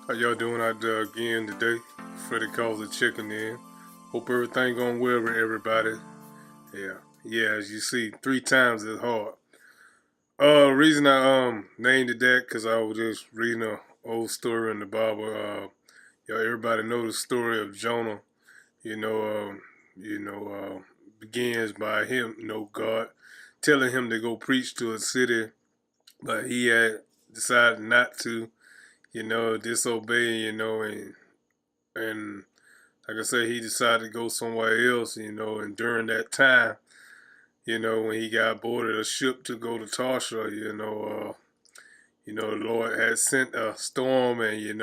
How y'all doing out there again today? Freddie calls the chicken in. Hope everything going well with everybody. Yeah, as you see, three times as hard. Reason I named it that because I was just reading a old story in the Bible. Y'all, everybody know the story of Jonah. You know, begins by him, God telling him to go preach to a city, but he had decided not to. Disobey. And like I said, he decided to go somewhere else, and during that time, when he got boarded a ship to go to Tarshish, the Lord had sent a storm and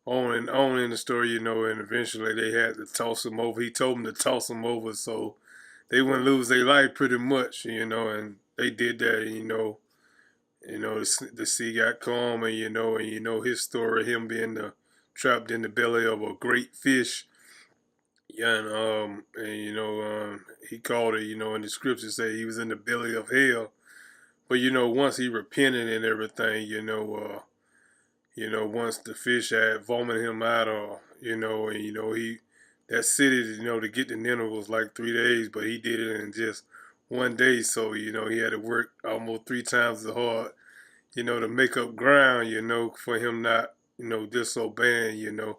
on in the story, and eventually they had to toss him over. He told them to toss him over so they wouldn't lose their life pretty much, and they did that, the sea got calm, and his story, him being trapped in the belly of a great fish. Yeah, he called it, in the scripture say he was in the belly of hell. But once he repented and everything, once the fish had vomited him out, or and he that city, to get to Nineveh was like 3 days, but he did it in just one day. So he had to work almost three times as hard, to make up ground, for him not, disobeying, you know,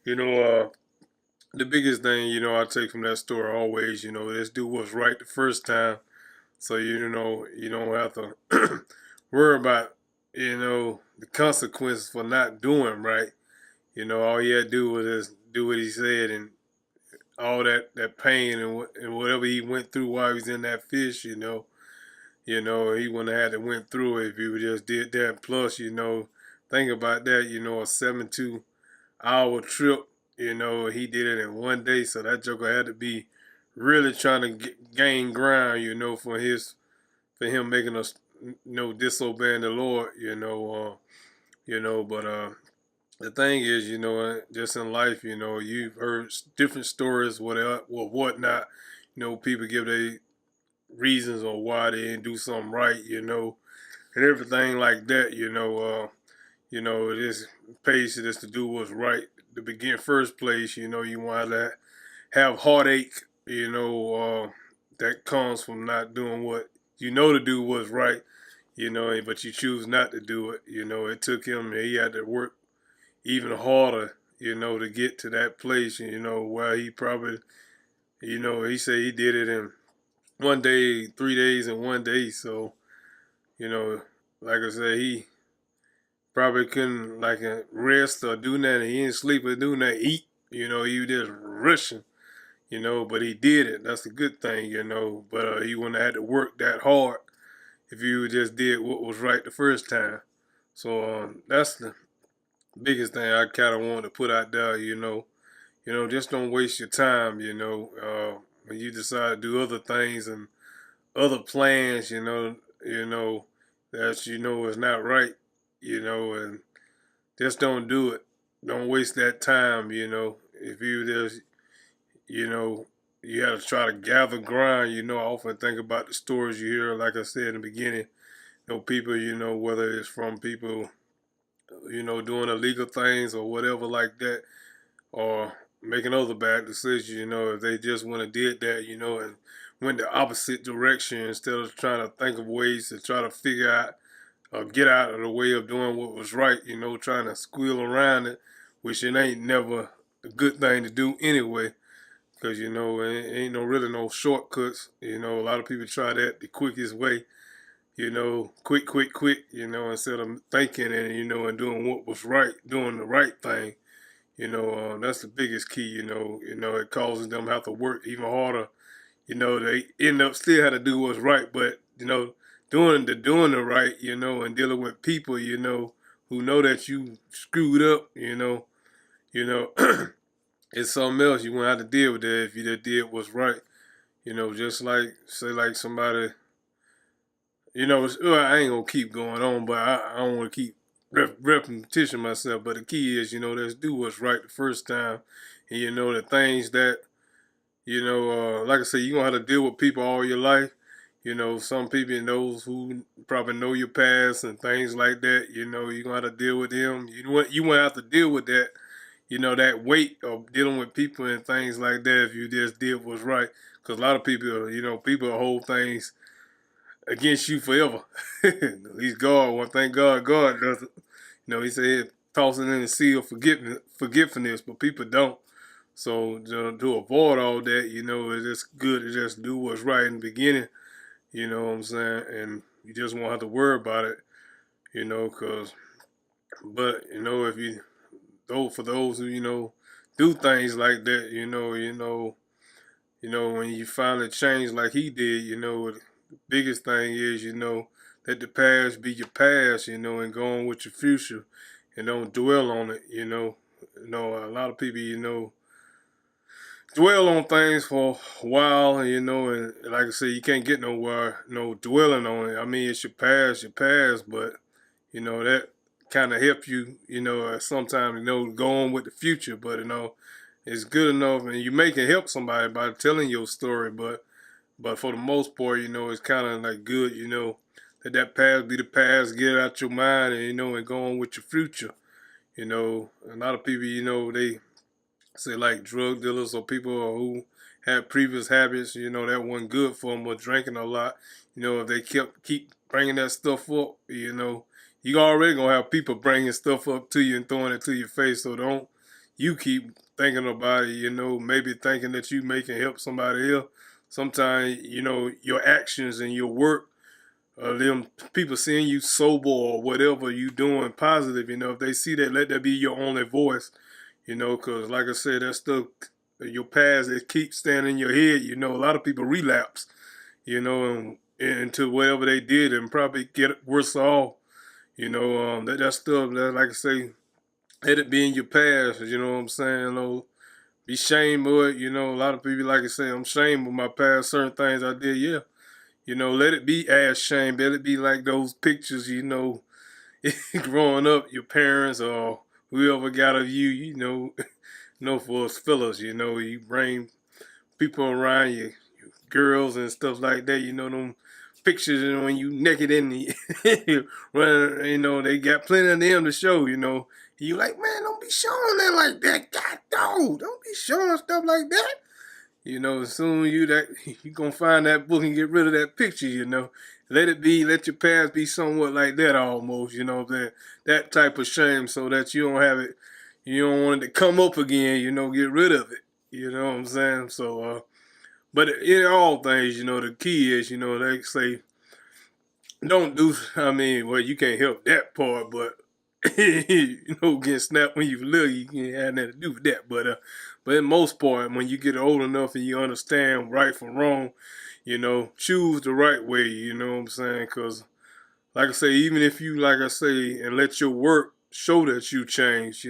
uh, the biggest thing, I take from that story always, let's do what's right the first time. So, you don't have to worry about, the consequences for not doing right. All he had to do was just do what he said, and all that pain and whatever he went through while he was in that fish, he wouldn't have had to went through it if he would just did that. Plus, think about that, a 72-hour trip. He did it in one day, so that Joker had to be really trying to gain ground, for him making us, disobeying the Lord, But the thing is, just in life, you've heard different stories, whatnot. People give their reasons on why they didn't do something right, and everything like that, it is pays just to do what's right. To begin first place, you want to have heartache, that comes from not doing what to do what's right, but you choose not to do it. It took him, he had to work even harder, to get to that place, where he probably, he said he did it in one day, 3 days in one day. So, you know, like I said, he probably couldn't like rest or do nothing. He didn't sleep or do nothing, eat. He was just rushing. But he did it. That's a good thing, But he wouldn't have had to work that hard if you just did what was right the first time. So that's the biggest thing I kind of want to put out there, just don't waste your time, when you decide to do other things and other plans, that is not right, and just don't do it. Don't waste that time, If you just, you know, you have to try to gather ground, I often think about the stories you hear, like I said in the beginning, people, whether it's from people, doing illegal things or whatever like that, or making other bad decisions, if they just went and did that, and went the opposite direction instead of trying to think of ways to try to figure out or get out of the way of doing what was right, trying to squeal around it, which it ain't never a good thing to do anyway, because, it ain't really no shortcuts. A lot of people try that the quickest way, quick, instead of thinking and, and doing what was right, doing the right thing. That's the biggest key. It causes them to have to work even harder. They end up still had to do what's right, but doing the right, and dealing with people, who know that you screwed up, you know, it's something else. You won't have to deal with that if you just did what's right. Just like say like somebody, I ain't gonna keep going on, but I don't want to keep repetition myself. But the key is, let's do what's right the first time, and the things that like I said, you're gonna have to deal with people all your life. You know, some people knows who probably know your past and things like that. You know, you're gonna have to deal with them. You won't have to deal with that. You know, that weight of dealing with people and things like that if you just did what's right. Because a lot of people, you know, people hold things against you forever. At least God, one thank God, God doesn't. You know, He said toss it in the sea of forgiveness, but people don't. So to avoid all that, you know, it's just good to just do what's right in the beginning. You know what I'm saying? And you just won't have to worry about it. You know, but you know, if you though for those who do things like that, when you finally change like he did, the biggest thing is, let the past be your past, and go on with your future and don't dwell on it, a lot of people, dwell on things for a while, and like I said, you can't get nowhere, dwelling on it. I mean, it's your past, but, that kind of help you, sometimes, go on with the future, but, it's good enough, and you may can help somebody by telling your story, but for the most part, it's kind of like good, let that past be the past, get it out your mind, and and go on with your future. A lot of people, they say like drug dealers or people who had previous habits, that wasn't good for them, or drinking a lot. If they keep bringing that stuff up, you already gonna have people bringing stuff up to you and throwing it to your face. So don't you keep thinking about it, maybe thinking that you may can help somebody else. Sometimes, your actions and your work, them people seeing you sober or whatever you doing positive, if they see that, let that be your only voice, because like I said, that stuff, your past, it keeps staying in your head. A lot of people relapse, into whatever they did and probably get worse off. That stuff, that like I say, let it be in your past. You know what I'm saying? Be shamed of it. A lot of people, like I say, I'm ashamed of my past, certain things I did. Yeah. Let it be as shame. Let it be like those pictures, growing up, your parents or whoever got of you, for us fellas, you bring people around you, girls and stuff like that, them pictures, when you naked in the running, they got plenty of them to show, You like, man, don't be showing that like that. God, don't be showing stuff like that. As soon as you gonna find that book and get rid of that picture, Let it be, let your past be somewhat like that almost, that type of shame so that you don't have it, you don't want it to come up again, get rid of it. You know what I'm saying? So, but in all things, the key is, they say, don't do, I mean, well, you can't help that part, but, getting snapped when you little, you can't have nothing to do with that. But in most part, when you get old enough and you understand right from wrong, choose the right way, you know what I'm saying? Because, like I say, even if you, like I say, and let your work show that you change,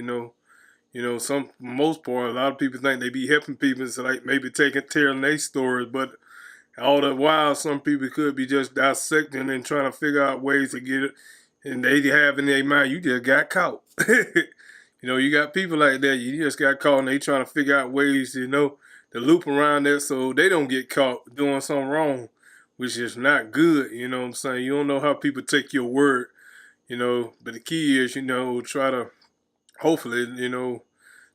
some most part, a lot of people think they be helping people, so like maybe telling their stories, but all the while, some people could be just dissecting and trying to figure out ways to get it, and they have in their mind, you just got caught. You got people like that, you just got caught, and they trying to figure out ways, to loop around that so they don't get caught doing something wrong, which is not good, you know what I'm saying? You don't know how people take your word, but the key is, try to, hopefully,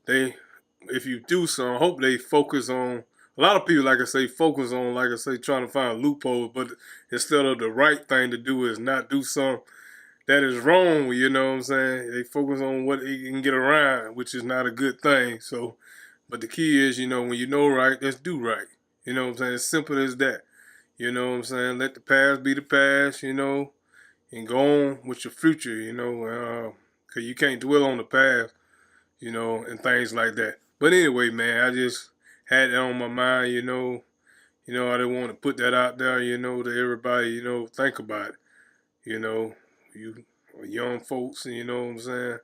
they, if you do something, hope they focus on. A lot of people, like I say, focus on, like I say, trying to find loopholes. But instead of the right thing to do is not do something that is wrong. You know what I'm saying? They focus on what they can get around, which is not a good thing. So, but the key is, when you know right, let's do right. You know what I'm saying? As simple as that. You know what I'm saying? Let the past be the past. And go on with your future. Because you can't dwell on the past, and things like that. But anyway, man, I just had that on my mind, I didn't want to put that out there, to everybody, think about it. You young folks, and you know what I'm saying,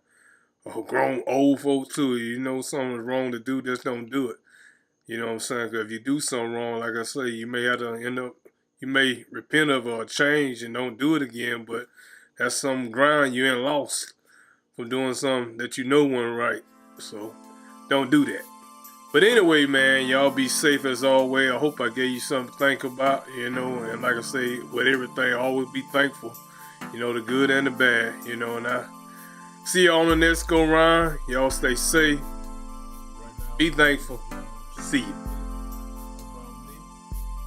or grown old folks too, something's wrong to do, just don't do it. You know what I'm saying? Because if you do something wrong, like I say, you may have to you may repent of or change and don't do it again, but that's some ground you ain't lost from doing something that wasn't right. So don't do that. But anyway, man, y'all be safe as always. I hope I gave you something to think about, you know. And like I say, with everything, always be thankful, you know, the good and the bad, you know. And I see y'all on the next go round. Y'all stay safe. Be thankful. See you.